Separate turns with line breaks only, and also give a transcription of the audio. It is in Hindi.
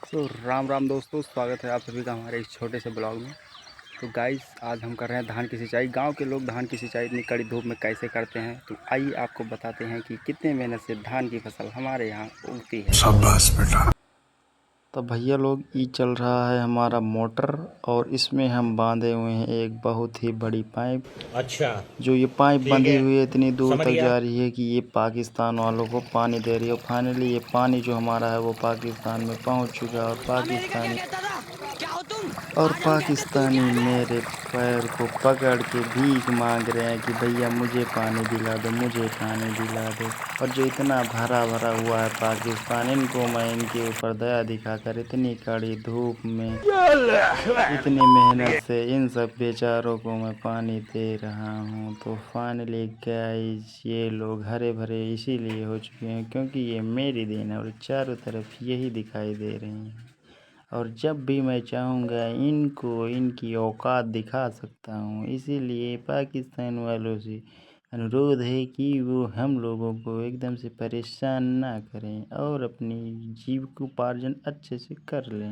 राम राम दोस्तों, स्वागत है आप सभी का हमारे इस छोटे से ब्लॉग में। तो गाइस, आज हम कर रहे हैं धान की सिंचाई। गांव के लोग धान की सिंचाई इतनी कड़ी धूप में कैसे करते हैं, तो आइए आपको बताते हैं कि कितने मेहनत से धान की फसल हमारे यहाँ उगती है।
शाबाश बेटा।
तो भैया लोग, ये चल रहा है हमारा मोटर और इसमें हम बांधे हुए हैं एक बहुत ही बड़ी पाइप।
अच्छा,
जो ये पाइप
ठीक
बंधी
है,
हुई है इतनी दूर
समझ
तक
गया।
जा रही है कि ये पाकिस्तान वालों को पानी दे रही है। फाइनली ये पानी जो हमारा है वो पाकिस्तान में पहुंच चुका है और पाकिस्तानी मेरे पैर को पकड़ के भीख मांग रहे हैं कि भैया मुझे पानी दिला दो, मुझे पानी दिला दो। और जो इतना भरा भरा हुआ है पाकिस्तान, इनको मैं इनके ऊपर दया दिखाकर इतनी कड़ी धूप में इतनी मेहनत से इन सब बेचारों को मैं पानी दे रहा हूँ। तो फाइनली गाइस, ये लोग हरे भरे इसीलिए हो चुके हैं क्योंकि ये मेरी देन है और चारों तरफ यही दिखाई दे रही हैं। और जब भी मैं चाहूँगा इनको इनकी औकात दिखा सकता हूँ। इसीलिए पाकिस्तान वालों से अनुरोध है कि वो हम लोगों को एकदम से परेशान ना करें और अपनी जीविकोपार्जन अच्छे से कर लें।